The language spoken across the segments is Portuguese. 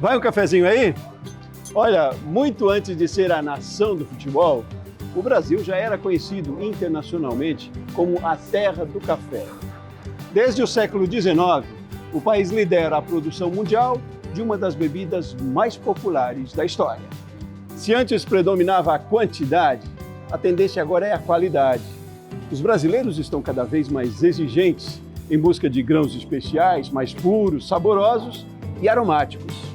Vai um cafezinho aí? Olha, muito antes de ser a nação do futebol, o Brasil já era conhecido internacionalmente como a terra do café. Desde o século XIX, o país lidera a produção mundial de uma das bebidas mais populares da história. Se antes predominava a quantidade, a tendência agora é a qualidade. Os brasileiros estão cada vez mais exigentes em busca de grãos especiais, mais puros, saborosos e aromáticos.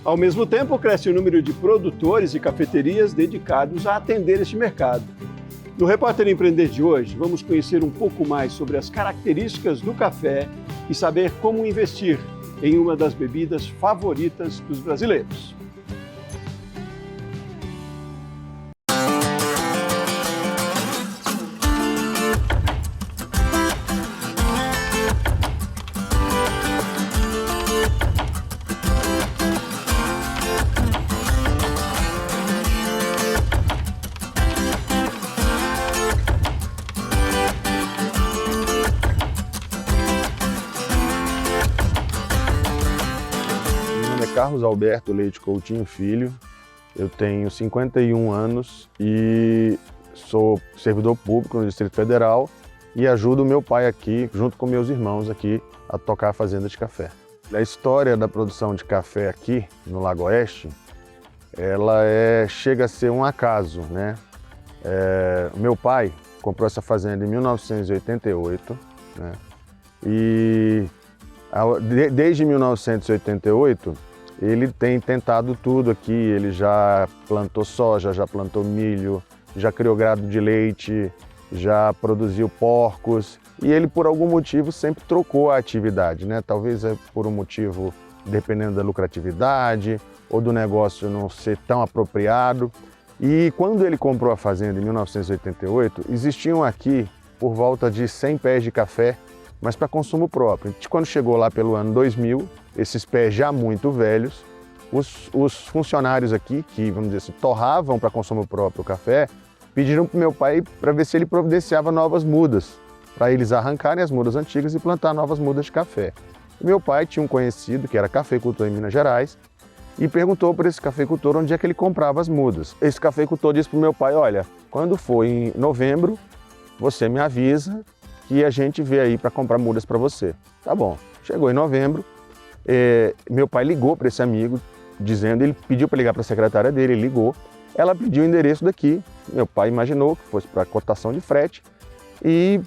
Ao mesmo tempo, cresce o número de produtores e cafeterias dedicados a atender este mercado. No Repórter Empreender de hoje, vamos conhecer um pouco mais sobre as características do café e saber como investir em uma das bebidas favoritas dos brasileiros. Carlos Alberto Leite Coutinho Filho, eu tenho 51 anos e sou servidor público no Distrito Federal e ajudo meu pai aqui, junto com meus irmãos aqui, a tocar a fazenda de café. A história da produção de café aqui no Lago Oeste, ela chega a ser um acaso, né? Meu pai comprou essa fazenda em 1988, né? E desde 1988, ele tem tentado tudo aqui, ele já plantou soja, já plantou milho, já criou gado de leite, já produziu porcos e ele por algum motivo sempre trocou a atividade, né? Talvez por um motivo dependendo da lucratividade ou do negócio não ser tão apropriado. E quando ele comprou a fazenda em 1988, existiam aqui por volta de 100 pés de café, mas para consumo próprio. Quando chegou lá pelo ano 2000, esses pés já muito velhos, os funcionários aqui, que vamos dizer assim, torravam para consumo próprio o café, pediram para o meu pai para ver se ele providenciava novas mudas, para eles arrancarem as mudas antigas e plantar novas mudas de café. E meu pai tinha um conhecido que era cafeicultor em Minas Gerais e perguntou para esse cafeicultor onde é que ele comprava as mudas. Esse cafeicultor disse para o meu pai, olha, quando for em novembro, você me avisa que a gente vê aí para comprar mudas para você. Tá bom. Chegou em novembro, meu pai ligou para esse amigo, dizendo, ele pediu para ligar para a secretária dele, ele ligou, ela pediu o endereço daqui, meu pai imaginou que fosse para cotação de frete e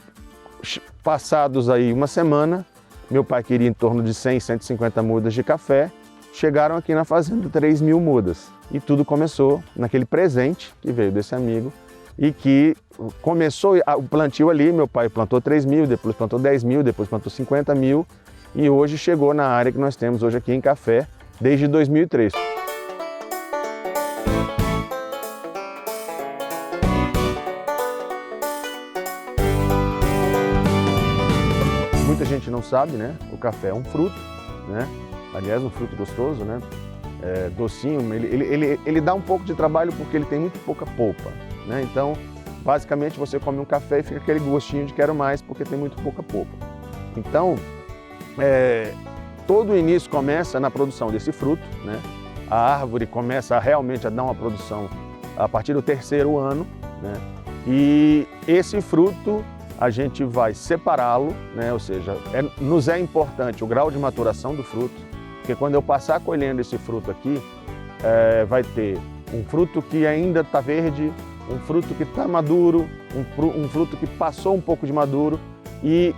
passados aí uma semana, meu pai queria em torno de 100, 150 mudas de café, chegaram aqui na fazenda 3.000 mudas e tudo começou naquele presente que veio desse amigo e que começou o plantio ali, meu pai plantou 3.000, depois plantou 10.000, depois plantou 50.000 e hoje chegou na área que nós temos hoje aqui em café desde 2003. Muita gente não sabe, né? O café é um fruto, né? Aliás, um fruto gostoso, né? Docinho, ele dá um pouco de trabalho porque ele tem muito pouca polpa, né? Então, basicamente, você come um café e fica aquele gostinho de quero mais porque tem muito pouca polpa. Então, todo o início começa na produção desse fruto, né? A árvore começa realmente a dar uma produção a partir do 3º ano, né? E esse fruto a gente vai separá-lo, né? Ou seja, nos é importante o grau de maturação do fruto, porque quando eu passar colhendo esse fruto aqui, vai ter um fruto que ainda está verde, um fruto que está maduro, um fruto que passou um pouco de maduro e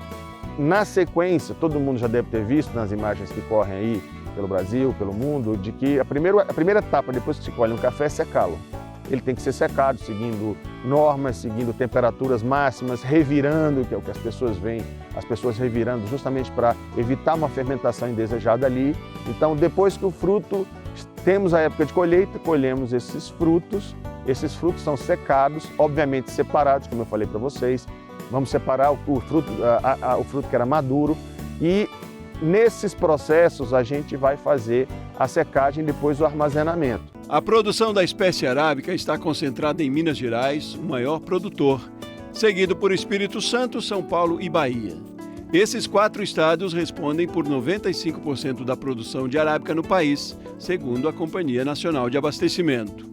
na sequência, todo mundo já deve ter visto nas imagens que correm aí pelo Brasil, pelo mundo, de que a primeira etapa depois que se colhe um café é secá-lo. Ele tem que ser secado seguindo normas, seguindo temperaturas máximas, revirando, que é o que as pessoas veem, as pessoas revirando justamente para evitar uma fermentação indesejada ali. Então, depois que o fruto, temos a época de colheita, colhemos esses frutos são secados, obviamente separados, como eu falei para vocês. Vamos separar o fruto que era maduro e nesses processos a gente vai fazer a secagem e depois o armazenamento. A produção da espécie arábica está concentrada em Minas Gerais, o maior produtor, seguido por Espírito Santo, São Paulo e Bahia. Esses 4 estados respondem por 95% da produção de arábica no país, segundo a Companhia Nacional de Abastecimento.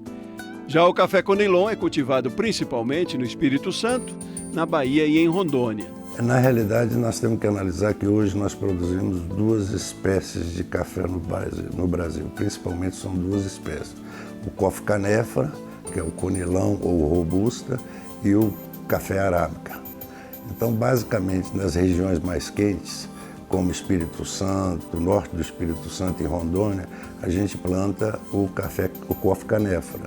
Já o café Conilon é cultivado principalmente no Espírito Santo, na Bahia e em Rondônia. Na realidade, nós temos que analisar que hoje nós produzimos 2 espécies de café no Brasil. Principalmente são 2 espécies. O coffee canéfora, que é o Conilon ou o Robusta, e o café arábica. Então, basicamente, nas regiões mais quentes, como Espírito Santo, norte do Espírito Santo e Rondônia, a gente planta o coffee canéfora.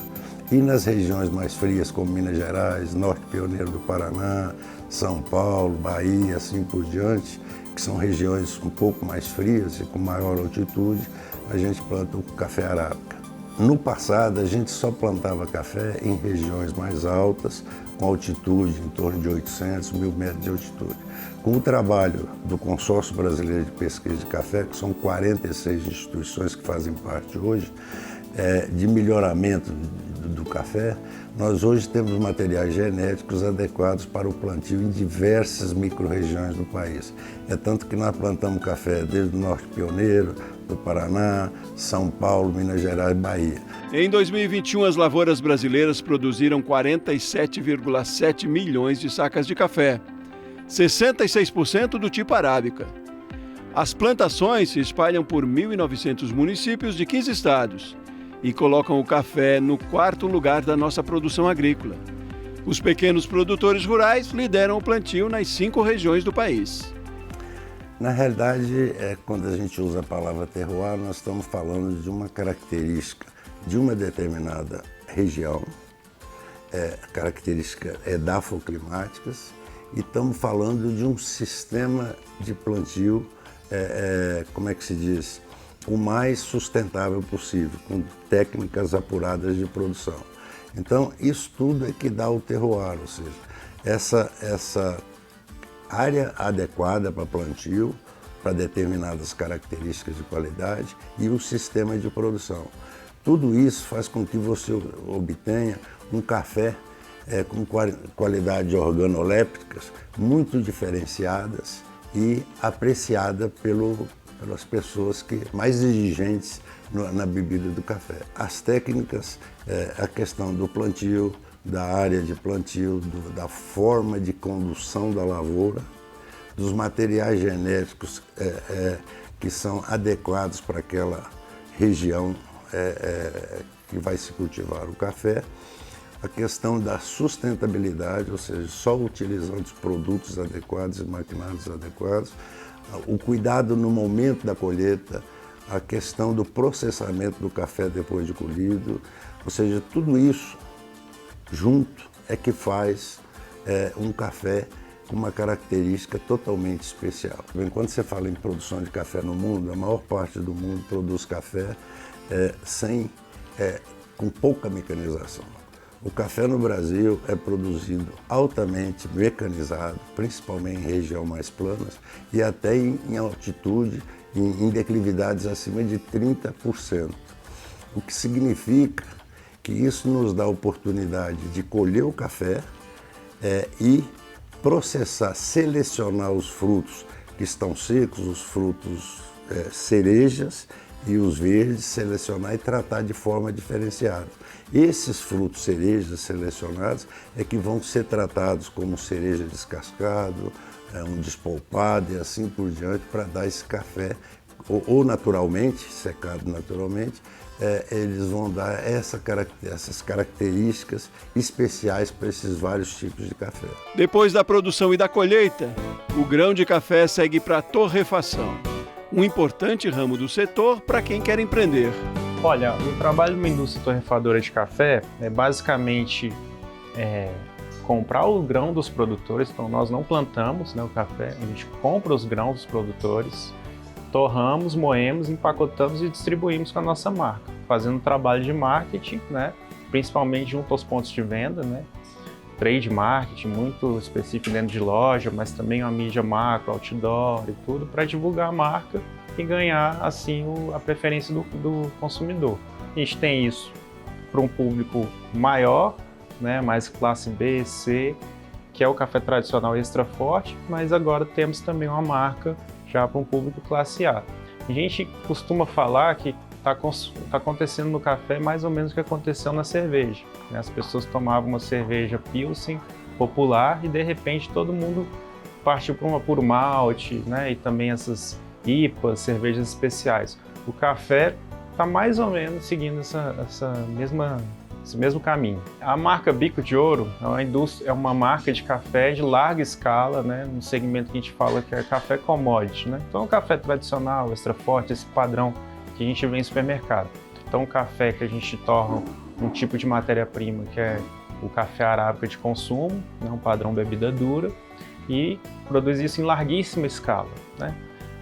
E nas regiões mais frias, como Minas Gerais, Norte Pioneiro do Paraná, São Paulo, Bahia, assim por diante, que são regiões um pouco mais frias e com maior altitude, a gente planta o café arábica. No passado, a gente só plantava café em regiões mais altas, com altitude em torno de 800, 1.000 metros de altitude. Com o trabalho do Consórcio Brasileiro de Pesquisa de Café, que são 46 instituições que fazem parte hoje, de melhoramento do café, nós hoje temos materiais genéticos adequados para o plantio em diversas micro-regiões do país. É tanto que nós plantamos café desde o Norte Pioneiro, do Paraná, São Paulo, Minas Gerais e Bahia. Em 2021, as lavouras brasileiras produziram 47,7 milhões de sacas de café, 66% do tipo arábica. As plantações se espalham por 1.900 municípios de 15 estados e colocam o café no 4º lugar da nossa produção agrícola. Os pequenos produtores rurais lideram o plantio nas 5 regiões do país. Na realidade, quando a gente usa a palavra terroir, nós estamos falando de uma característica de uma determinada região, características edafoclimáticas, e estamos falando de um sistema de plantio, como é que se diz, o mais sustentável possível, com técnicas apuradas de produção. Então, isso tudo é que dá o terroir, ou seja, essa área adequada para plantio, para determinadas características de qualidade e o sistema de produção. Tudo isso faz com que você obtenha um café com qualidades organolépticas muito diferenciadas e apreciada pelas pessoas mais exigentes na bebida do café. As técnicas, a questão do plantio, da área de plantio, da forma de condução da lavoura, dos materiais genéticos que são adequados para aquela região que vai se cultivar o café, a questão da sustentabilidade, ou seja, só utilizando os produtos adequados e maquinários adequados, o cuidado no momento da colheita, a questão do processamento do café depois de colhido, ou seja, tudo isso junto é que faz um café com uma característica totalmente especial. Quando você fala em produção de café no mundo, a maior parte do mundo produz café com pouca mecanização. O café no Brasil é produzido altamente mecanizado, principalmente em regiões mais planas e até em altitude, em declividades acima de 30%. O que significa que isso nos dá a oportunidade de colher o café e processar, selecionar os frutos que estão secos, os frutos cerejas e os verdes, selecionar e tratar de forma diferenciada. Esses frutos cerejas selecionados é que vão ser tratados como cereja descascado, um despolpado e assim por diante, para dar esse café, ou naturalmente, secado naturalmente, eles vão dar essas características especiais para esses vários tipos de café. Depois da produção e da colheita, o grão de café segue para a torrefação, um importante ramo do setor para quem quer empreender. Olha, o trabalho de uma indústria torrefadora de café é basicamente comprar o grão dos produtores. Então nós não plantamos, né, o café, a gente compra os grãos dos produtores, torramos, moemos, empacotamos e distribuímos com a nossa marca, fazendo um trabalho de marketing, né, principalmente junto aos pontos de venda, né, trade marketing muito específico dentro de loja, mas também uma mídia macro, outdoor e tudo, para divulgar a marca e ganhar assim a preferência do consumidor. A gente tem isso para um público maior, né, mais classe B, C, que é o café tradicional extra forte, mas agora temos também uma marca já para um público classe A. A gente costuma falar que está acontecendo no café mais ou menos o que aconteceu na cerveja, né? As pessoas tomavam uma cerveja Pilsen popular e de repente todo mundo partiu para uma puro malte, né? E também essas IPAs, cervejas especiais. O café está mais ou menos seguindo esse mesmo caminho. A marca Bico de Ouro é uma marca de café de larga escala, né, no segmento que a gente fala que é café commodity, né? Então, o café tradicional, extra forte, esse padrão que a gente vê em supermercado. Então, o café que a gente torna um tipo de matéria-prima que é o café arábica de consumo, né, um padrão bebida dura, e produz isso em larguíssima escala, né?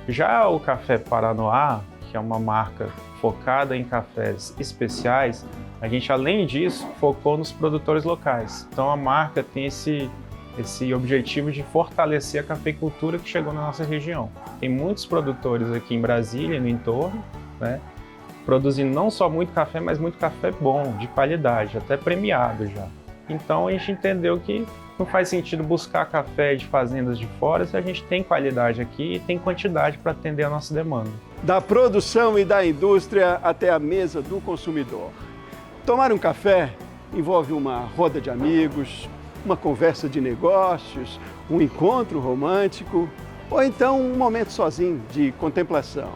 Já o café Paranoá, que é uma marca focada em cafés especiais, a gente, além disso, focou nos produtores locais. Então, a marca tem esse objetivo de fortalecer a cafeicultura que chegou na nossa região. Tem muitos produtores aqui em Brasília e no entorno, né, produzindo não só muito café, mas muito café bom, de qualidade, até premiado já. Então, a gente entendeu que não faz sentido buscar café de fazendas de fora se a gente tem qualidade aqui e tem quantidade para atender a nossa demanda. Da produção e da indústria até a mesa do consumidor. Tomar um café envolve uma roda de amigos, uma conversa de negócios, um encontro romântico ou então um momento sozinho de contemplação.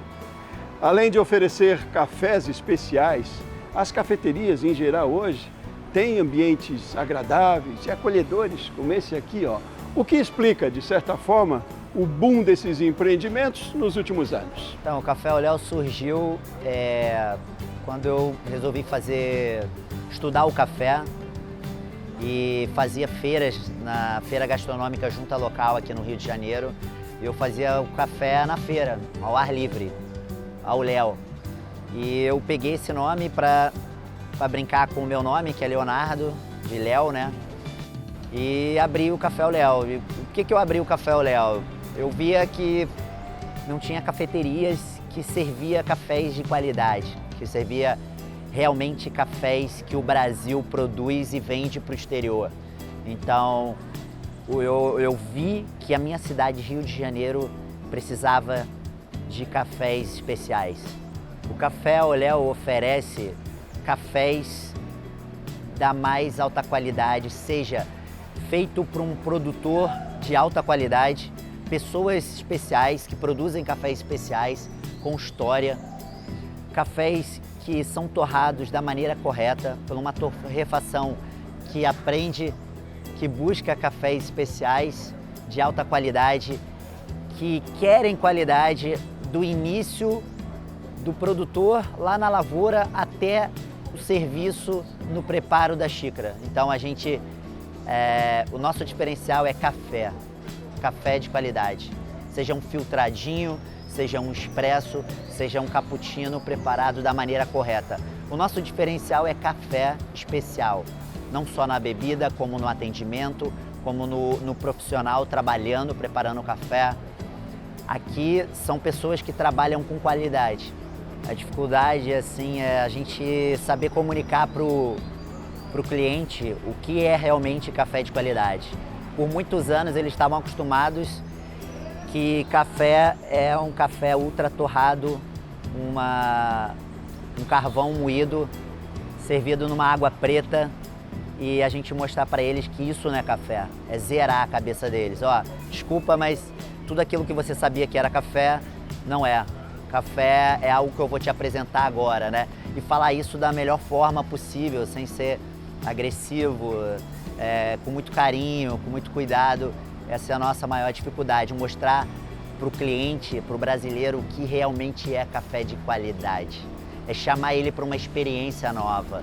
Além de oferecer cafés especiais, as cafeterias em geral hoje têm ambientes agradáveis e acolhedores como esse aqui, ó, o que explica, de certa forma, o boom desses empreendimentos nos últimos anos. Então, o Café Oléo surgiu quando eu resolvi estudar o café e fazia feiras na feira gastronômica Junta Local aqui no Rio de Janeiro. Eu fazia o café na feira, ao ar livre, ao Léo. E eu peguei esse nome para brincar com o meu nome, que é Leonardo, de Léo, né? E abri o Café Oléo. E por que eu abri o Café Oléo? Eu via que não tinha cafeterias que servia cafés de qualidade, que servia realmente cafés que o Brasil produz e vende para o exterior. Então, eu vi que a minha cidade, Rio de Janeiro, precisava de cafés especiais. O Café Oléo oferece cafés da mais alta qualidade, seja feito por um produtor de alta qualidade, pessoas especiais que produzem cafés especiais com história, cafés que são torrados da maneira correta, por uma torrefação que busca cafés especiais de alta qualidade, que querem qualidade do início do produtor lá na lavoura até o serviço no preparo da xícara. Então o nosso diferencial é café de qualidade, seja um filtradinho, seja um expresso, seja um cappuccino preparado da maneira correta. O nosso diferencial é café especial, não só na bebida, como no atendimento, como no profissional trabalhando, preparando o café. Aqui são pessoas que trabalham com qualidade. A dificuldade assim, é a gente saber comunicar para o cliente o que é realmente café de qualidade. Por muitos anos eles estavam acostumados que café é um café ultra torrado, um carvão moído, servido numa água preta, e a gente mostrar para eles que isso não é café, é zerar a cabeça deles. Ó, desculpa, mas tudo aquilo que você sabia que era café, não é. Café é algo que eu vou te apresentar agora, né? E falar isso da melhor forma possível, sem ser agressivo, com muito carinho, com muito cuidado. Essa é a nossa maior dificuldade, mostrar para o cliente, para o brasileiro, o que realmente é café de qualidade. É chamar ele para uma experiência nova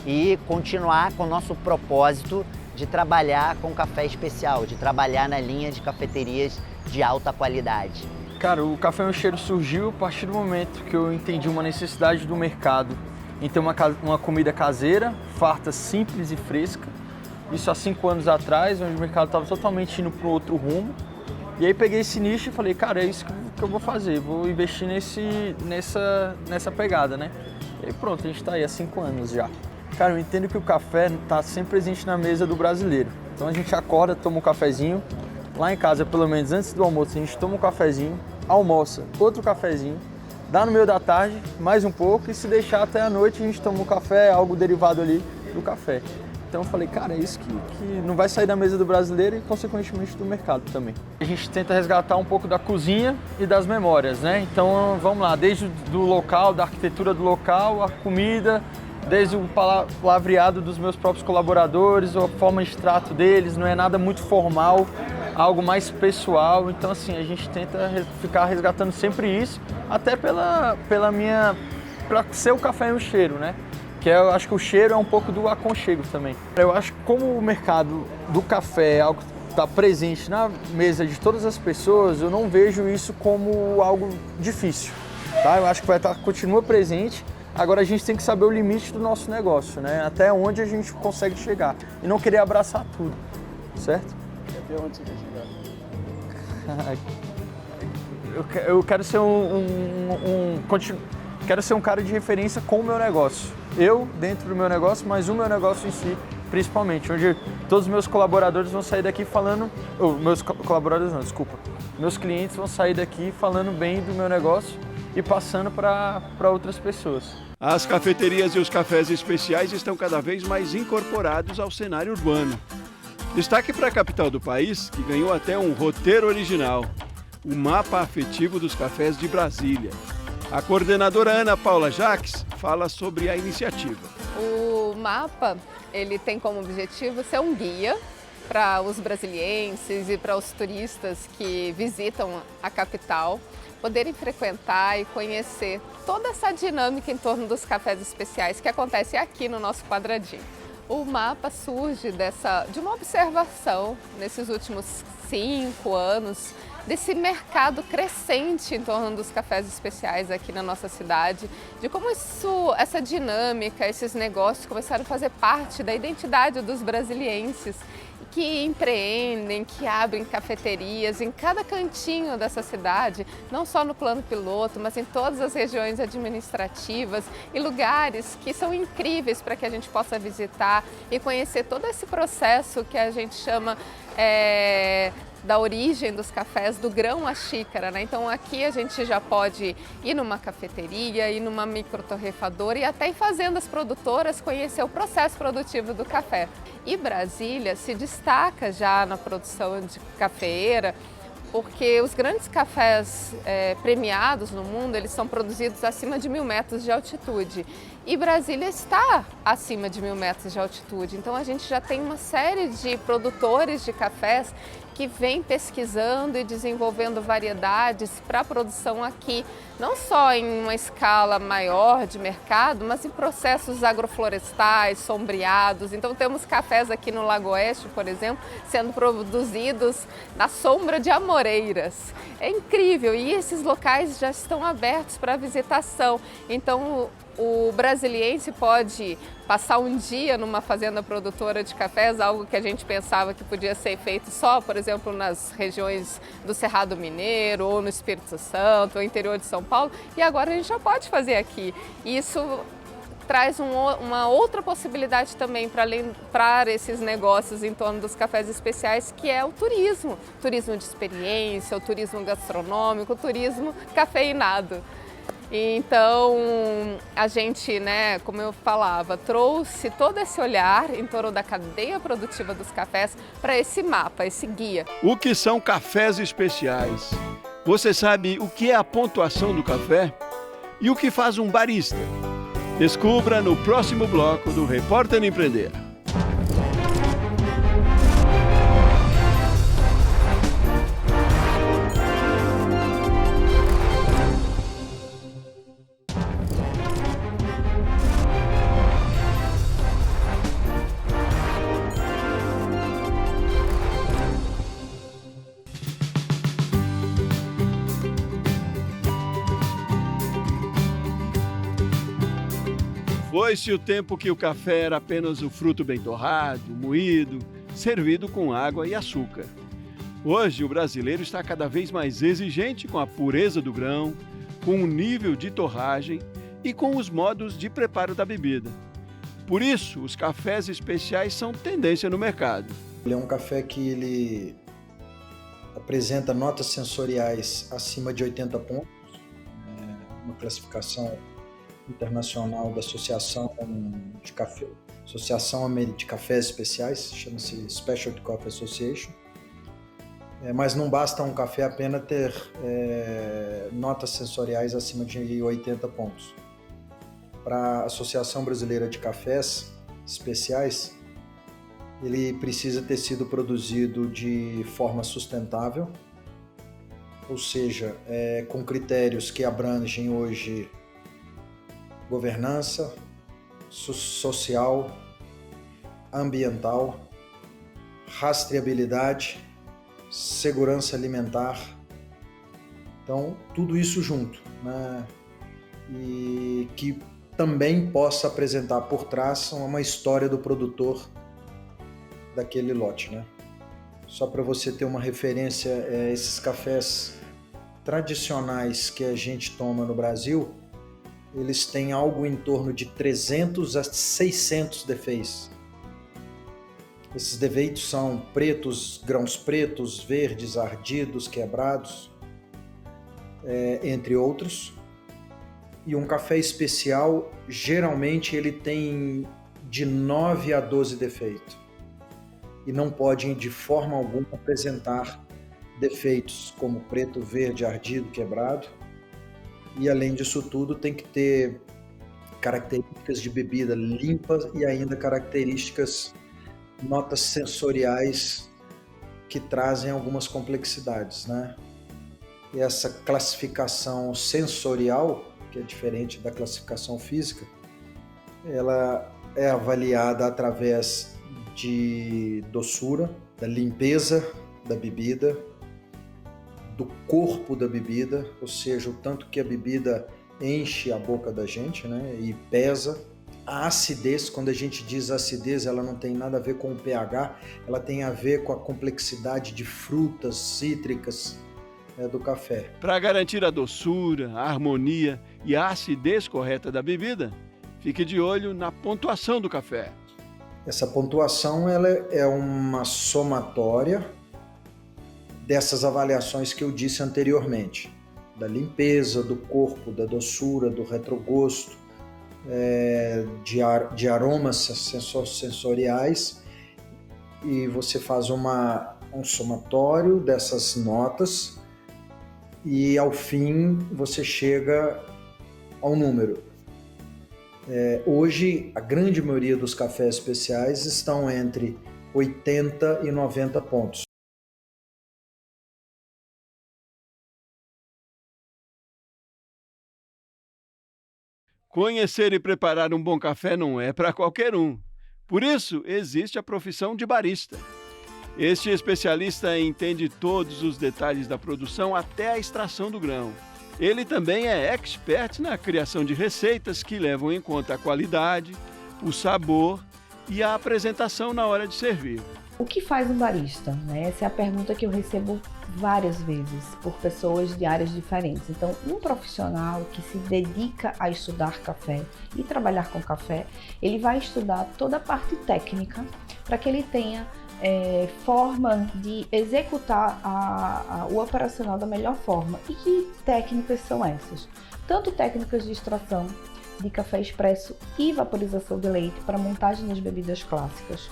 e continuar com o nosso propósito de trabalhar com café especial, de trabalhar na linha de cafeterias de alta qualidade. Cara, o Café no Cheiro surgiu a partir do momento que eu entendi uma necessidade do mercado em ter uma comida caseira, farta, simples e fresca. Isso há 5 anos atrás, onde o mercado estava totalmente indo para outro rumo. E aí peguei esse nicho e falei, cara, é isso que eu vou fazer, vou investir nessa pegada, né? E aí pronto, a gente está aí há 5 anos já. Cara, eu entendo que o café está sempre presente na mesa do brasileiro. Então a gente acorda, toma um cafezinho. Lá em casa, pelo menos antes do almoço, a gente toma um cafezinho, almoça, outro cafezinho, dá no meio da tarde, mais um pouco, e se deixar até a noite a gente toma um café, algo derivado ali do café. Então eu falei, cara, é isso que não vai sair da mesa do brasileiro e, consequentemente, do mercado também. A gente tenta resgatar um pouco da cozinha e das memórias, né? Então, vamos lá, desde do local, da arquitetura do local, a comida, desde o palavreado dos meus próprios colaboradores, a forma de trato deles, não é nada muito formal, algo mais pessoal. Então, assim, a gente tenta ficar resgatando sempre isso, até para ser o café e o cheiro, né? Que eu acho que o cheiro é um pouco do aconchego também. Eu acho que como o mercado do café é algo que está presente na mesa de todas as pessoas, eu não vejo isso como algo difícil, tá? Eu acho que continua presente, agora a gente tem que saber o limite do nosso negócio, né? Até onde a gente consegue chegar e não querer abraçar tudo, certo? Até onde você quer chegar? Eu quero ser quero ser um cara de referência com o meu negócio. Eu, dentro do meu negócio, mas o meu negócio em si, principalmente, onde todos os meus colaboradores vão sair daqui falando... meus colaboradores não, desculpa. Meus clientes vão sair daqui falando bem do meu negócio e passando para outras pessoas. As cafeterias e os cafés especiais estão cada vez mais incorporados ao cenário urbano. Destaque para a capital do país, que ganhou até um roteiro original, o Mapa Afetivo dos Cafés de Brasília. A coordenadora Ana Paula Jacques fala sobre a iniciativa. O mapa, ele tem como objetivo ser um guia para os brasilienses e para os turistas que visitam a capital poderem frequentar e conhecer toda essa dinâmica em torno dos cafés especiais que acontece aqui no nosso quadradinho. O mapa surge de uma observação nesses últimos 5 anos desse mercado crescente em torno dos cafés especiais aqui na nossa cidade, de como essa dinâmica, esses negócios começaram a fazer parte da identidade dos brasilienses, que empreendem, que abrem cafeterias em cada cantinho dessa cidade, não só no plano piloto, mas em todas as regiões administrativas e lugares que são incríveis para que a gente possa visitar e conhecer todo esse processo que a gente chama da origem dos cafés, do grão à xícara, né? Então aqui a gente já pode ir numa cafeteria, ir numa microtorrefadora e até em fazendas produtoras conhecer o processo produtivo do café. E Brasília se destaca já na produção de cafeeira, porque os grandes cafés premiados no mundo, eles são produzidos acima de 1.000 metros de altitude. E Brasília está acima de 1.000 metros de altitude. Então a gente já tem uma série de produtores de cafés que vem pesquisando e desenvolvendo variedades para a produção aqui, não só em uma escala maior de mercado, mas em processos agroflorestais, sombreados. Então temos cafés aqui no Lago Oeste, por exemplo, sendo produzidos na sombra de amoreiras. É incrível, e esses locais já estão abertos para visitação. Então o brasiliense pode passar um dia numa fazenda produtora de cafés, algo que a gente pensava que podia ser feito só, por exemplo, nas regiões do Cerrado Mineiro, ou no Espírito Santo, ou interior de São Paulo, e agora a gente já pode fazer aqui. Isso traz uma outra possibilidade também para esses negócios em torno dos cafés especiais, que é o turismo. Turismo de experiência, o turismo gastronômico, o turismo cafeinado. Então, a gente, né, como eu falava, trouxe todo esse olhar em torno da cadeia produtiva dos cafés para esse mapa, esse guia. O que são cafés especiais? Você sabe o que é a pontuação do café? E o que faz um barista? Descubra no próximo bloco do Repórter Empreender. Foi-se o tempo que o café era apenas o fruto bem torrado, moído, servido com água e açúcar. Hoje, o brasileiro está cada vez mais exigente com a pureza do grão, com o nível de torragem e com os modos de preparo da bebida. Por isso, os cafés especiais são tendência no mercado. Ele é um café que ele apresenta notas sensoriais acima de 80 pontos, uma classificação internacional da Associação de Cafés Especiais, chama-se Specialty Coffee Association. Mas não basta um café apenas ter notas sensoriais acima de 80 pontos. Para a Associação Brasileira de Cafés Especiais, ele precisa ter sido produzido de forma sustentável, ou seja, com critérios que abrangem hoje governança, social, ambiental, rastreabilidade, segurança alimentar. Então, tudo isso junto, né? E que também possa apresentar por trás uma história do produtor daquele lote, né? Só para você ter uma referência, esses cafés tradicionais que a gente toma no Brasil, eles têm algo em torno de 300 a 600 defeitos. Esses defeitos são pretos, grãos pretos, verdes, ardidos, quebrados, entre outros. E um café especial, geralmente, ele tem de 9 a 12 defeitos. E não pode, de forma alguma, apresentar defeitos como preto, verde, ardido, quebrado. E, além disso tudo, tem que ter características de bebida limpas e ainda características, notas sensoriais que trazem algumas complexidades, né? E essa classificação sensorial, que é diferente da classificação física, ela é avaliada através de doçura, da limpeza da bebida, do corpo da bebida, ou seja, o tanto que a bebida enche a boca da gente, né, e pesa. A acidez, quando a gente diz acidez, ela não tem nada a ver com o pH, ela tem a ver com a complexidade de frutas cítricas do café. Para garantir a doçura, a harmonia e a acidez correta da bebida, fique de olho na pontuação do café. Essa pontuação ela é uma somatória dessas avaliações que eu disse anteriormente, da limpeza, do corpo, da doçura, do retrogosto, de aromas sensoriais, e você faz um somatório dessas notas e ao fim você chega ao número. Hoje a grande maioria dos cafés especiais estão entre 80 e 90 pontos. Conhecer e preparar um bom café não é para qualquer um. Por isso, existe a profissão de barista. Este especialista entende todos os detalhes da produção até a extração do grão. Ele também é expert na criação de receitas que levam em conta a qualidade, o sabor e a apresentação na hora de servir. O que faz um barista? Essa é a pergunta que eu recebo várias vezes por pessoas de áreas diferentes. Então, um profissional que se dedica a estudar café e trabalhar com café, ele vai estudar toda a parte técnica para que ele tenha forma de executar o operacional da melhor forma. E que técnicas são essas? Tanto técnicas de extração de café expresso e vaporização de leite para montagem das bebidas clássicas,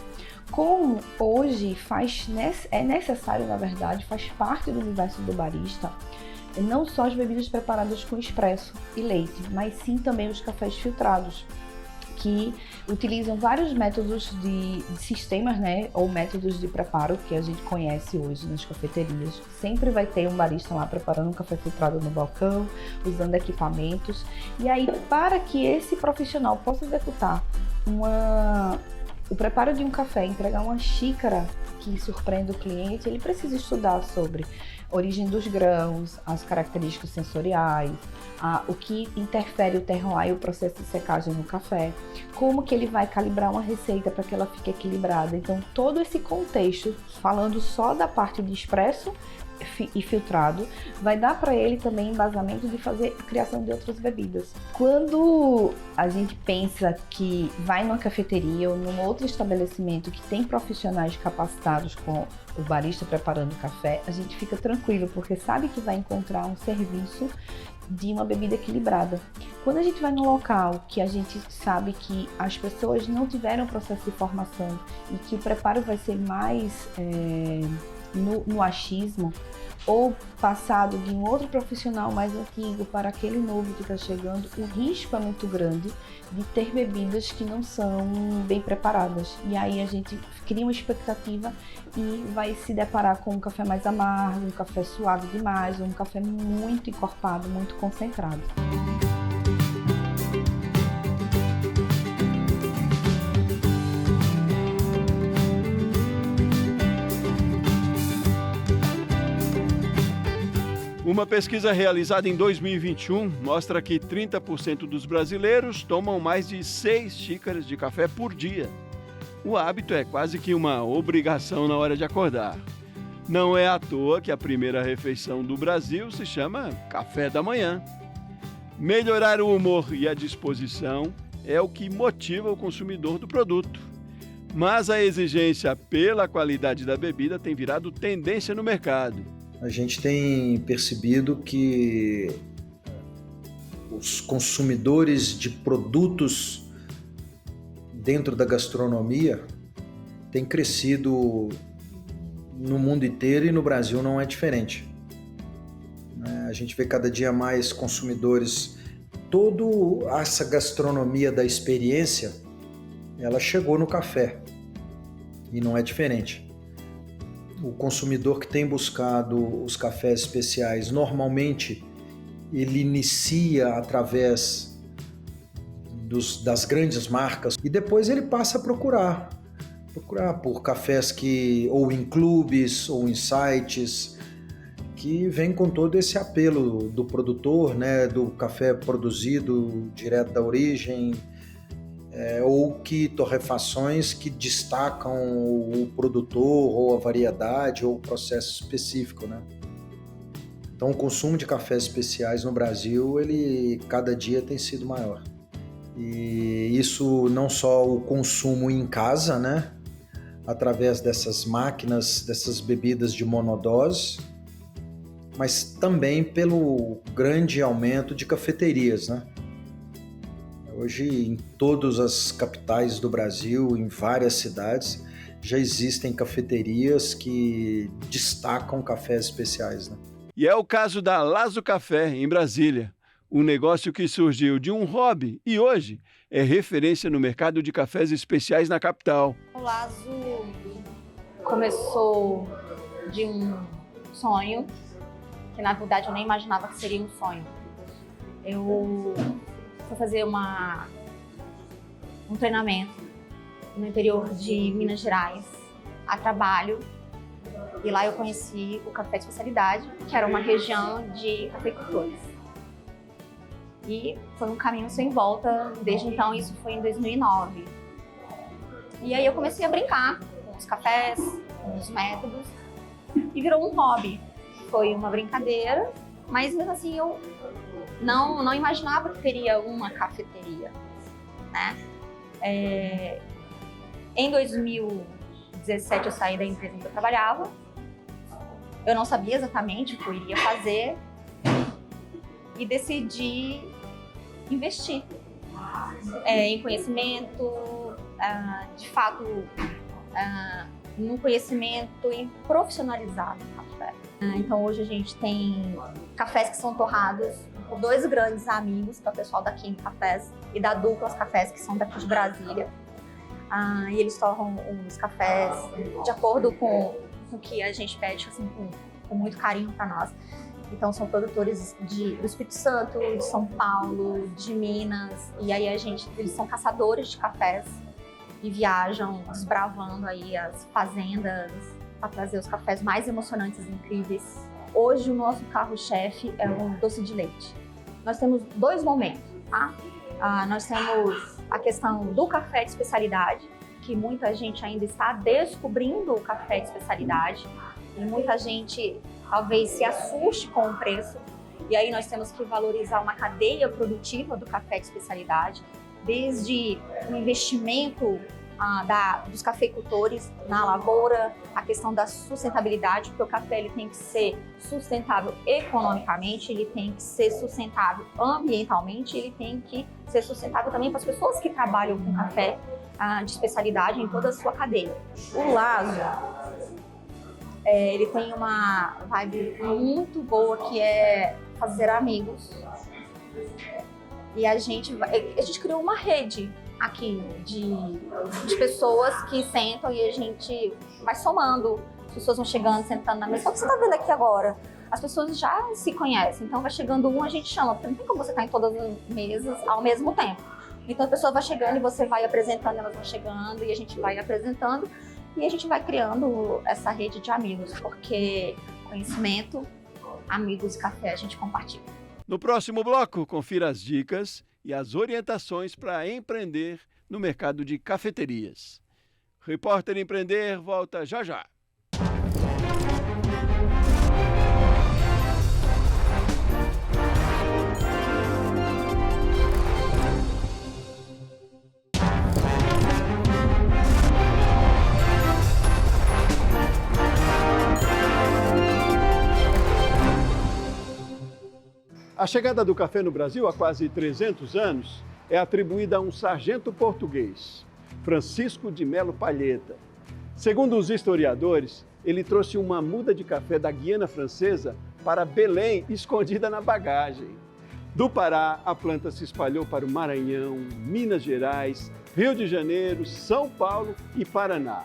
como hoje é necessário, na verdade, faz parte do universo do barista, não só as bebidas preparadas com expresso e leite, mas sim também os cafés filtrados, que utilizam vários métodos de sistemas, ou métodos de preparo que a gente conhece hoje nas cafeterias. Sempre vai ter um barista lá preparando um café filtrado no balcão, usando equipamentos. E aí, para que esse profissional possa executar o preparo de um café, entregar uma xícara que surpreenda o cliente, ele precisa estudar sobre a origem dos grãos, as características sensoriais, o que interfere o terroir e o processo de secagem no café, como que ele vai calibrar uma receita para que ela fique equilibrada. Então, todo esse contexto, falando só da parte de expresso e filtrado, vai dar para ele também embasamento de fazer a criação de outras bebidas. Quando a gente pensa que vai numa cafeteria ou num outro estabelecimento que tem profissionais capacitados com o barista preparando café, a gente fica tranquilo, porque sabe que vai encontrar um serviço de uma bebida equilibrada. Quando a gente vai num local que a gente sabe que as pessoas não tiveram processo de formação e que o preparo vai ser mais no achismo, ou passado de um outro profissional mais antigo para aquele novo que está chegando, o risco é muito grande de ter bebidas que não são bem preparadas. E aí a gente cria uma expectativa e vai se deparar com um café mais amargo, um café suave demais, ou um café muito encorpado, muito concentrado. Uma pesquisa realizada em 2021 mostra que 30% dos brasileiros tomam mais de 6 xícaras de café por dia. O hábito é quase que uma obrigação na hora de acordar. Não é à toa que a primeira refeição do Brasil se chama café da manhã. Melhorar o humor e a disposição é o que motiva o consumidor do produto. Mas a exigência pela qualidade da bebida tem virado tendência no mercado. A gente tem percebido que os consumidores de produtos dentro da gastronomia têm crescido no mundo inteiro e no Brasil não é diferente. A gente vê cada dia mais consumidores. Toda essa gastronomia da experiência, ela chegou no café e não é diferente. O consumidor que tem buscado os cafés especiais, normalmente ele inicia através das grandes marcas e depois ele passa a procurar por cafés que ou em clubes ou em sites que vem com todo esse apelo do produtor, né, do café produzido direto da origem, ou que torrefações que destacam o produtor ou a variedade ou o processo específico, né? Então o consumo de cafés especiais no Brasil, ele cada dia tem sido maior. E isso não só o consumo em casa, né? Através dessas máquinas, dessas bebidas de monodose, mas também pelo grande aumento de cafeterias, né? Hoje, em todas as capitais do Brasil, em várias cidades, já existem cafeterias que destacam cafés especiais, né? E é o caso da Lazo Café, em Brasília. Um negócio que surgiu de um hobby e hoje é referência no mercado de cafés especiais na capital. O Lazo começou de um sonho, que na verdade eu nem imaginava que seria um sonho. Eu fui fazer um treinamento no interior de Minas Gerais, a trabalho, e lá eu conheci o café de especialidade, que era uma região de cafeicultores. E foi um caminho sem volta, desde então, isso foi em 2009. E aí eu comecei a brincar com os cafés, com os métodos, e virou um hobby. Foi uma brincadeira, mas mesmo assim eu não imaginava que teria uma cafeteria, né? Em 2017 eu saí da empresa em que eu trabalhava. Eu não sabia exatamente o que eu iria fazer e decidi investir em conhecimento, de fato, num conhecimento e profissionalizar o café. Então hoje a gente tem cafés que são torrados por dois grandes amigos, que é o pessoal da Química Cafés e da Duplas Cafés, que são daqui de Brasília. E eles torram os cafés de acordo com o que a gente pede, assim, com muito carinho para nós. Então são produtores do Espírito Santo, de São Paulo, de Minas, e aí eles são caçadores de cafés e viajam desbravando aí as fazendas para trazer os cafés mais emocionantes e incríveis. Hoje o nosso carro-chefe é o doce de leite. Nós temos dois momentos, tá? Nós temos a questão do café de especialidade, que muita gente ainda está descobrindo o café de especialidade. e muita gente talvez se assuste com o preço. E aí nós temos que valorizar uma cadeia produtiva do café de especialidade, desde o investimento dos cafeicultores na lavoura, a questão da sustentabilidade, porque o café ele tem que ser sustentável economicamente, ele tem que ser sustentável ambientalmente, ele tem que ser sustentável também para as pessoas que trabalham com café de especialidade em toda a sua cadeia. O Lazo, ele tem uma vibe muito boa que é fazer amigos. E a gente criou uma rede aqui de pessoas que sentam e a gente vai somando. As pessoas vão chegando, sentando na mesa. Só que você está vendo aqui agora, as pessoas já se conhecem. Então vai chegando um, a gente chama, porque não tem como você estar em todas as mesas ao mesmo tempo. Então a pessoa vai chegando e você vai apresentando, elas vão chegando e a gente vai apresentando. E a gente vai criando essa rede de amigos, porque conhecimento, amigos e café a gente compartilha. No próximo bloco, confira as dicas e as orientações para empreender no mercado de cafeterias. Repórter Empreender volta já já. A chegada do café no Brasil há quase 300 anos é atribuída a um sargento português, Francisco de Melo Palheta. Segundo os historiadores, ele trouxe uma muda de café da Guiana Francesa para Belém, escondida na bagagem. Do Pará, a planta se espalhou para o Maranhão, Minas Gerais, Rio de Janeiro, São Paulo e Paraná.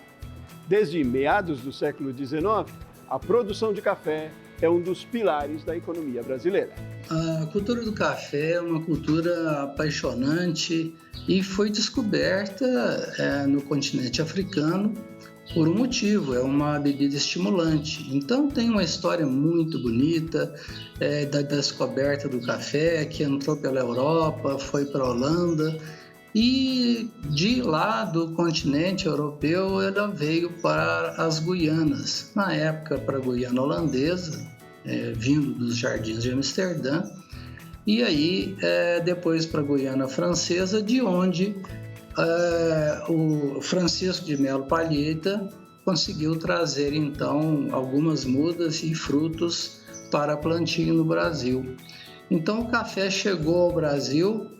Desde meados do século XIX, a produção de café é um dos pilares da economia brasileira. A cultura do café é uma cultura apaixonante e foi descoberta no continente africano por um motivo, é uma bebida estimulante. Então tem uma história muito bonita da descoberta do café, que entrou pela Europa, foi para a Holanda, e de lá do continente europeu ela veio para as Guianas, na época para a Guiana holandesa, vindo dos jardins de Amsterdã, e aí depois para a Guiana francesa, de onde o Francisco de Melo Palheta conseguiu trazer então algumas mudas e frutos para plantio no Brasil. Então o café chegou ao Brasil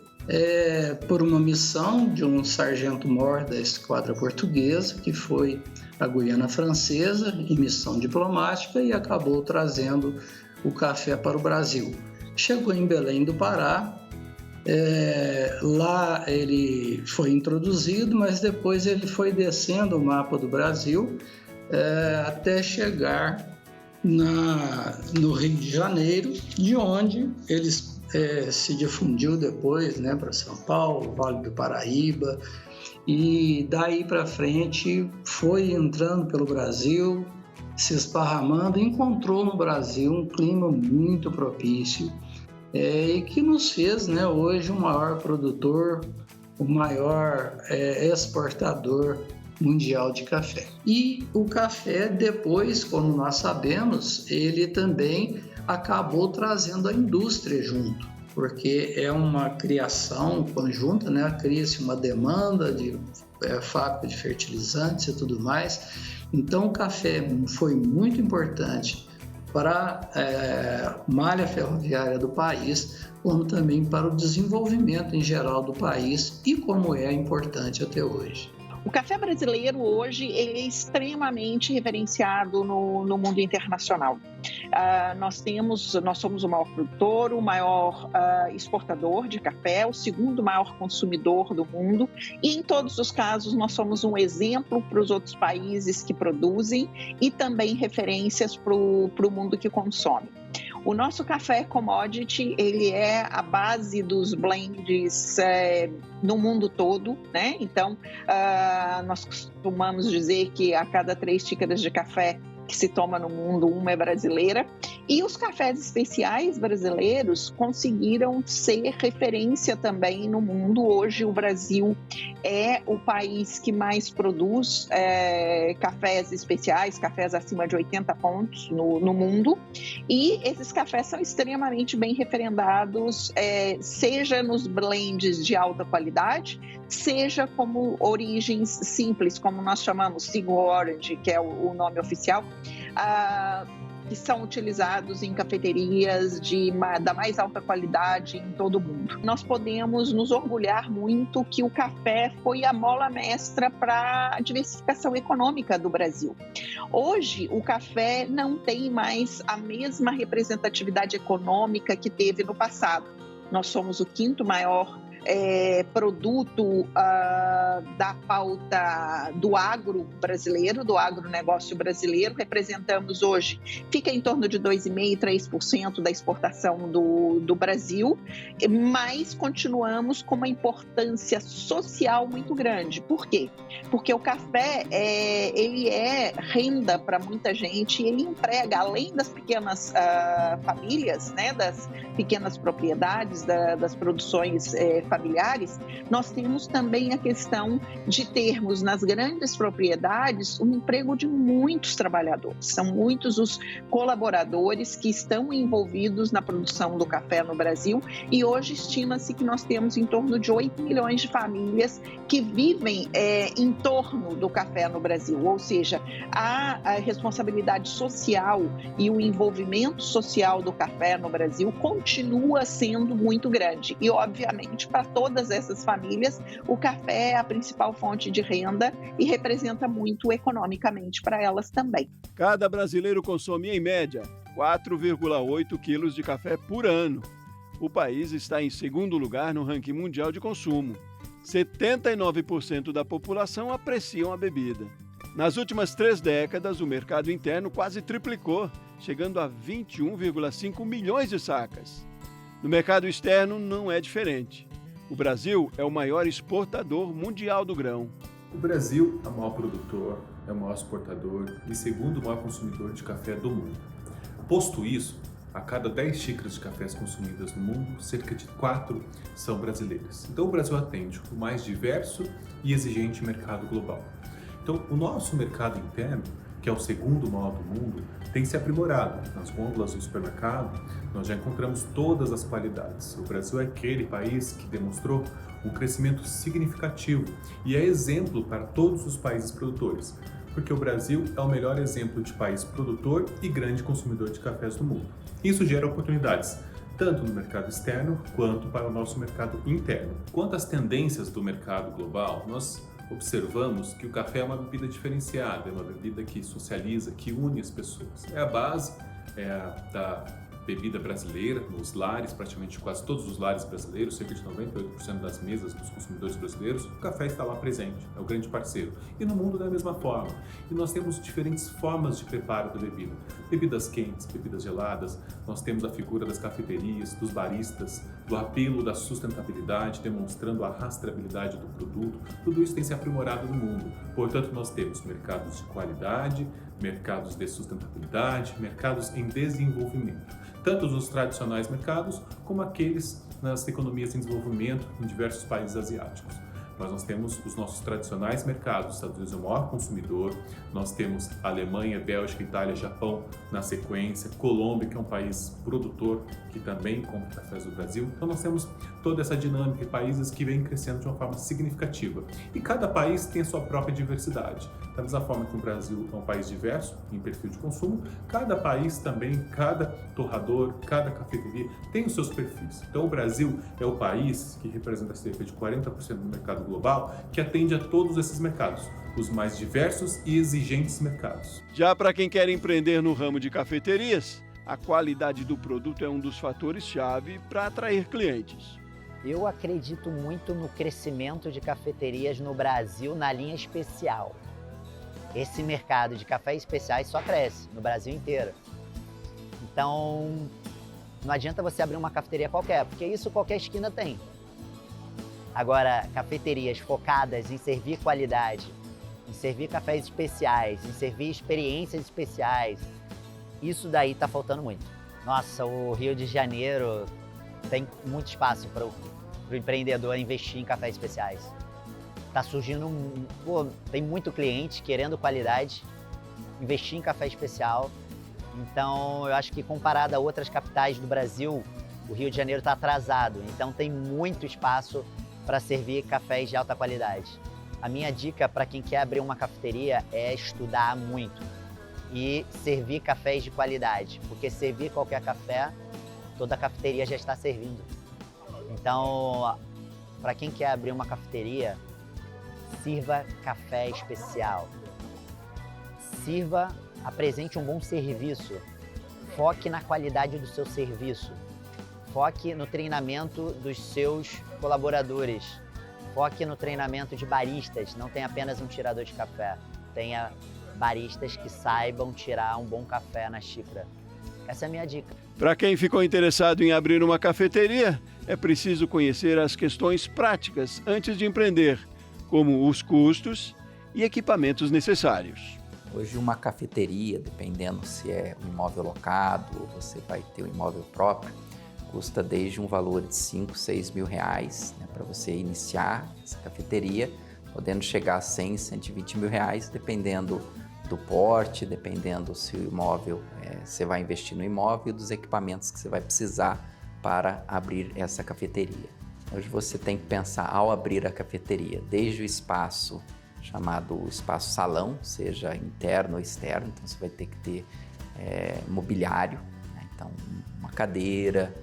por uma missão de um sargento-mor da esquadra portuguesa, que foi a Guiana Francesa, em missão diplomática, e acabou trazendo o café para o Brasil. Chegou em Belém do Pará, lá ele foi introduzido, mas depois ele foi descendo o mapa do Brasil até chegar no Rio de Janeiro, de onde eles se difundiu depois para São Paulo, Vale do Paraíba, e daí para frente foi entrando pelo Brasil, se esparramando, encontrou no Brasil um clima muito propício e que nos fez hoje o maior produtor, o maior exportador mundial de café. E o café depois, como nós sabemos, ele também acabou trazendo a indústria junto, porque é uma criação conjunta, cria-se uma demanda de fábrica de fertilizantes e tudo mais. Então o café foi muito importante para a malha ferroviária do país, como também para o desenvolvimento em geral do país e como é importante até hoje. O café brasileiro hoje ele é extremamente reverenciado no mundo internacional. Nós somos o maior produtor, o maior exportador de café, o segundo maior consumidor do mundo, e em todos os casos nós somos um exemplo para os outros países que produzem e também referências para o mundo que consome. O nosso café commodity, ele é a base dos blends no mundo todo, Então, nós costumamos dizer que a cada 3 xícaras de café, que se toma no mundo, uma é brasileira. E os cafés especiais brasileiros conseguiram ser referência também no mundo. Hoje o Brasil é o país que mais produz cafés especiais, cafés acima de 80 pontos no mundo. E esses cafés são extremamente bem referendados, seja nos blends de alta qualidade, seja como origens simples, como nós chamamos Single Origin, que é o nome oficial, que são utilizados em cafeterias da mais alta qualidade em todo o mundo. Nós podemos nos orgulhar muito que o café foi a mola mestra para a diversificação econômica do Brasil. Hoje, o café não tem mais a mesma representatividade econômica que teve no passado. Nós somos o quinto maior produto da pauta do agro brasileiro, do agronegócio brasileiro. Representamos hoje, fica em torno de 2,5%, 3% da exportação do Brasil, mas continuamos com uma importância social muito grande. Por quê? Porque o café ele é renda para muita gente, ele emprega, além das pequenas famílias, né, das pequenas propriedades, das produções familiares, nós temos também a questão de termos nas grandes propriedades um emprego de muitos trabalhadores. São muitos os colaboradores que estão envolvidos na produção do café no Brasil e hoje estima-se que nós temos em torno de 8 milhões de famílias que vivem em torno do café no Brasil, ou seja, a responsabilidade social e o envolvimento social do café no Brasil continua sendo muito grande e, obviamente, para todas essas famílias, o café é a principal fonte de renda e representa muito economicamente para elas também. Cada brasileiro consome, em média, 4,8 quilos de café por ano. O país está em segundo lugar no ranking mundial de consumo. 79% da população apreciam a bebida. Nas últimas 3 décadas, o mercado interno quase triplicou, chegando a 21,5 milhões de sacas. No mercado externo não é diferente. O Brasil é o maior exportador mundial do grão. O Brasil é o maior produtor, é o maior exportador e segundo maior consumidor de café do mundo. Posto isso, a cada 10 xícaras de cafés consumidas no mundo, cerca de 4 são brasileiras. Então o Brasil atende o mais diverso e exigente mercado global. Então o nosso mercado interno, que é o segundo maior do mundo, tem se aprimorado. Nas gôndolas do supermercado, nós já encontramos todas as qualidades. O Brasil é aquele país que demonstrou um crescimento significativo e é exemplo para todos os países produtores, porque o Brasil é o melhor exemplo de país produtor e grande consumidor de cafés do mundo. Isso gera oportunidades, tanto no mercado externo quanto para o nosso mercado interno. Quanto às tendências do mercado global, nós observamos que o café é uma bebida diferenciada, é uma bebida que socializa, que une as pessoas. É a base da bebida brasileira nos lares, praticamente quase todos os lares brasileiros, cerca de 98% das mesas dos consumidores brasileiros, o café está lá presente, é o grande parceiro. E no mundo da mesma forma. E nós temos diferentes formas de preparo da bebida. Bebidas quentes, bebidas geladas, nós temos a figura das cafeterias, dos baristas, do apelo da sustentabilidade, demonstrando a rastreabilidade do produto. Tudo isso tem se aprimorado no mundo. Portanto, nós temos mercados de qualidade, mercados de sustentabilidade, mercados em desenvolvimento. Tanto os tradicionais mercados, como aqueles nas economias em desenvolvimento em diversos países asiáticos. Mas nós temos os nossos tradicionais mercados, os Estados Unidos é o maior consumidor, nós temos Alemanha, Bélgica, Itália, Japão na sequência, Colômbia, que é um país produtor que também compra cafés do Brasil. Então nós temos toda essa dinâmica e países que vêm crescendo de uma forma significativa. E cada país tem a sua própria diversidade. Da mesma forma que o Brasil é um país diverso em perfil de consumo, cada país também, cada torrador, cada cafeteria tem os seus perfis. Então o Brasil é o país que representa cerca de 40% do mercado global, que atende a todos esses mercados, os mais diversos e exigentes mercados. Já para quem quer empreender no ramo de cafeterias, a qualidade do produto é um dos fatores-chave para atrair clientes. Eu acredito muito no crescimento de cafeterias no Brasil na linha especial. Esse mercado de cafés especiais só cresce no Brasil inteiro. Então, não adianta você abrir uma cafeteria qualquer, porque isso qualquer esquina tem. Agora, cafeterias focadas em servir qualidade em servir cafés especiais, em servir experiências especiais. Isso daí está faltando muito. Nossa, o Rio de Janeiro tem muito espaço para o empreendedor investir em cafés especiais. Está surgindo, tem muito cliente querendo qualidade, investir em café especial. Então, eu acho que comparado a outras capitais do Brasil, o Rio de Janeiro está atrasado. Então, tem muito espaço para servir cafés de alta qualidade. A minha dica para quem quer abrir uma cafeteria é estudar muito e servir cafés de qualidade, porque servir qualquer café, toda cafeteria já está servindo. Então, para quem quer abrir uma cafeteria, sirva café especial. Apresente um bom serviço. Foque na qualidade do seu serviço. Foque no treinamento dos seus colaboradores. Foque no treinamento de baristas. Não tenha apenas um tirador de café. Tenha baristas que saibam tirar um bom café na xícara. Essa é a minha dica. Para quem ficou interessado em abrir uma cafeteria, é preciso conhecer as questões práticas antes de empreender, como os custos e equipamentos necessários. Hoje uma cafeteria, dependendo se é um imóvel locado ou você vai ter um imóvel próprio, custa desde um valor de 5, 6 mil reais, né, para você iniciar essa cafeteria, podendo chegar a 100, 120 mil reais, dependendo do porte, dependendo se o imóvel, você vai investir no imóvel e dos equipamentos que você vai precisar para abrir essa cafeteria. Hoje você tem que pensar ao abrir a cafeteria, desde o espaço chamado espaço salão, seja interno ou externo, então você vai ter que ter mobiliário, né? Então uma cadeira,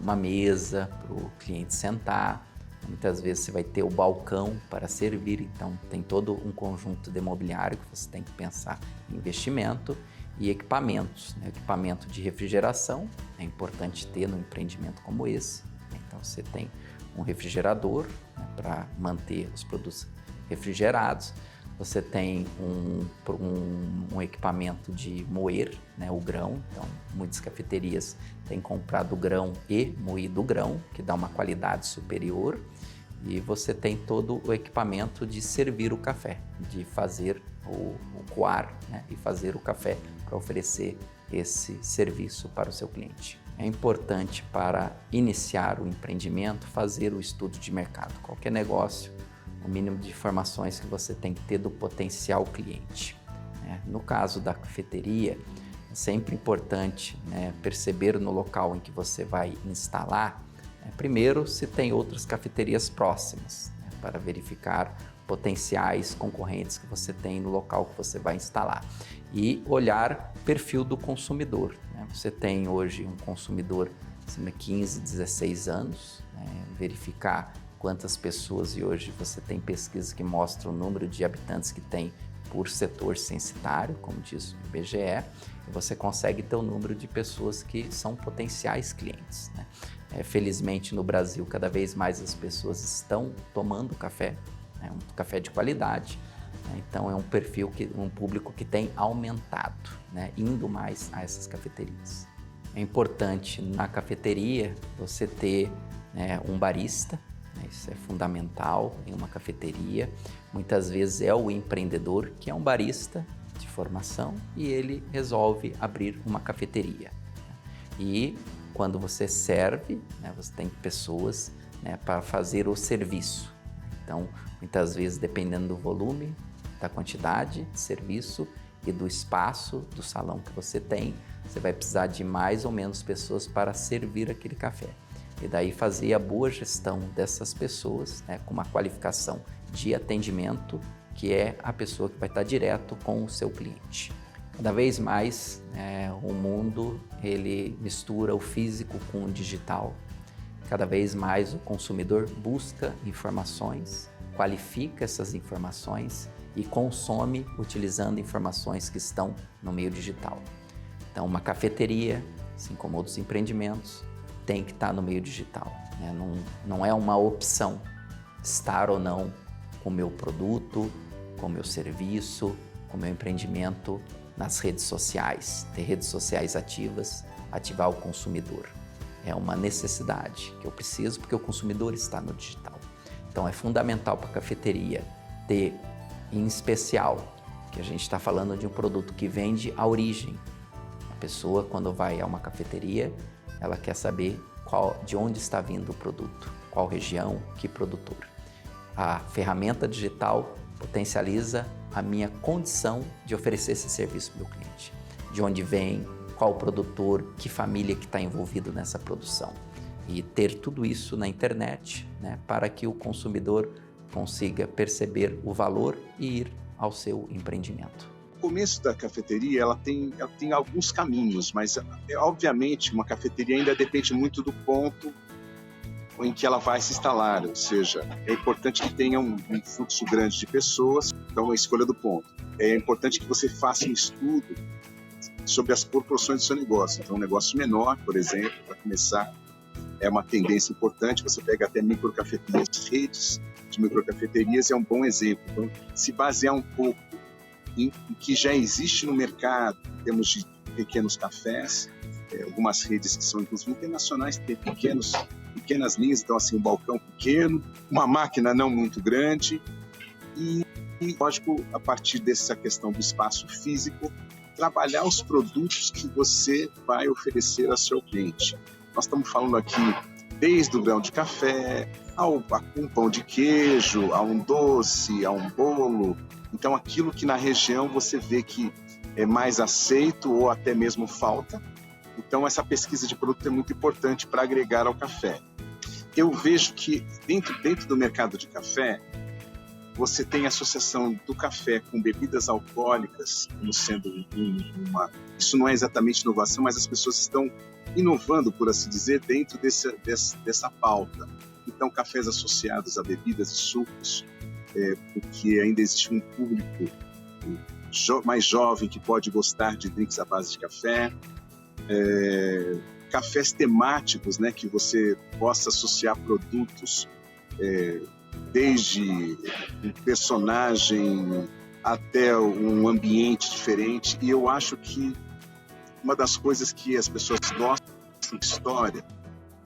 uma mesa para o cliente sentar, muitas vezes você vai ter o balcão para servir, então tem todo um conjunto de mobiliário que você tem que pensar em investimento e equipamentos, né? Equipamento de refrigeração é importante ter num empreendimento como esse, então você tem um refrigerador, né, para manter os produtos refrigerados, você tem um equipamento de moer, né, o grão, então muitas cafeterias têm comprado o grão e moído o grão, que dá uma qualidade superior, e você tem todo o equipamento de servir o café, de fazer o coar, né, e fazer o café para oferecer esse serviço para o seu cliente. É importante para iniciar o empreendimento fazer o estudo de mercado. Qualquer negócio, o mínimo de informações que você tem que ter do potencial cliente. No caso da cafeteria, é sempre importante, né, perceber no local em que você vai instalar, primeiro se tem outras cafeterias próximas, né, para verificar potenciais concorrentes que você tem no local que você vai instalar. E olhar o perfil do consumidor, né? Você tem hoje um consumidor acima de 15, 16 anos, né? Verificar quantas pessoas, e hoje você tem pesquisas que mostram o número de habitantes que tem por setor censitário, como diz o IBGE, e você consegue ter o número de pessoas que são potenciais clientes, né? Felizmente no Brasil, cada vez mais as pessoas estão tomando café, né? Um café de qualidade, né? Então é um perfil, um público que tem aumentado, né? Indo mais a essas cafeterias. É importante na cafeteria você ter, né, um barista. Isso é fundamental em uma cafeteria. Muitas vezes é o empreendedor que é um barista de formação e ele resolve abrir uma cafeteria. E quando você serve, né, você tem pessoas, né, para fazer o serviço. Então, muitas vezes, dependendo do volume, da quantidade de serviço e do espaço do salão que você tem, você vai precisar de mais ou menos pessoas para servir aquele café. E daí fazer a boa gestão dessas pessoas, né, com uma qualificação de atendimento, que é a pessoa que vai estar direto com o seu cliente. Cada vez mais, o mundo ele mistura o físico com o digital. Cada vez mais o consumidor busca informações, qualifica essas informações e consome utilizando informações que estão no meio digital. Então, uma cafeteria, assim como outros empreendimentos, tem que estar no meio digital, né? Não é uma opção estar ou não com o meu produto, com o meu serviço, com o meu empreendimento nas redes sociais, ter redes sociais ativas, ativar o consumidor. É uma necessidade que eu preciso porque o consumidor está no digital. Então é fundamental para a cafeteria ter em especial, que a gente está falando de um produto que vende a origem. A pessoa, quando vai a uma cafeteria, ela quer saber de onde está vindo o produto, qual região, que produtor. A ferramenta digital potencializa a minha condição de oferecer esse serviço para o meu cliente. De onde vem, qual o produtor, que família que está envolvido nessa produção. E ter tudo isso na internet, né, para que o consumidor consiga perceber o valor e ir ao seu empreendimento. O começo da cafeteria ela tem alguns caminhos, mas obviamente uma cafeteria ainda depende muito do ponto em que ela vai se instalar, ou seja, é importante que tenha um fluxo grande de pessoas, então a escolha do ponto. É importante que você faça um estudo sobre as proporções do seu negócio, então um negócio menor, por exemplo, para começar, é uma tendência importante, você pega até microcafeterias, redes de microcafeterias é um bom exemplo, então se basear um pouco em que já existe no mercado, em termos de pequenos cafés, algumas redes que são inclusive internacionais, tem pequenas linhas, então assim, um balcão pequeno, uma máquina não muito grande e lógico, a partir dessa questão do espaço físico, trabalhar os produtos que você vai oferecer ao seu cliente. Nós estamos falando aqui desde o grão de café, a um pão de queijo, a um doce, a um bolo. Então, aquilo que na região você vê que é mais aceito ou até mesmo falta. Então, essa pesquisa de produto é muito importante para agregar ao café. Eu vejo que dentro do mercado de café, você tem a associação do café com bebidas alcoólicas como sendo isso não é exatamente inovação, mas as pessoas estão inovando, por assim dizer, dentro dessa pauta. Então, cafés associados a bebidas e sucos, porque ainda existe um público mais jovem que pode gostar de drinks à base de café, cafés temáticos, né, que você possa associar produtos desde um personagem até um ambiente diferente. E eu acho que uma das coisas que as pessoas gostam de história,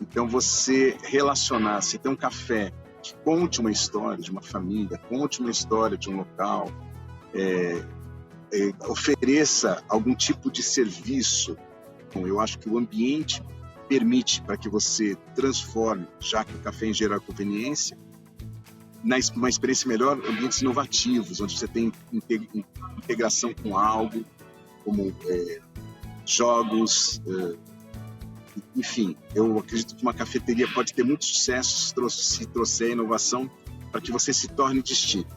então você relacionar, se tem um café que conte uma história de uma família, conte uma história de um local, ofereça algum tipo de serviço. Eu acho que o ambiente permite para que você transforme, já que o café em geral é conveniência, numa experiência melhor, ambientes inovativos, onde você tem integração com algo, como jogos, enfim, eu acredito que uma cafeteria pode ter muito sucesso se trouxer inovação para que você se torne distinto.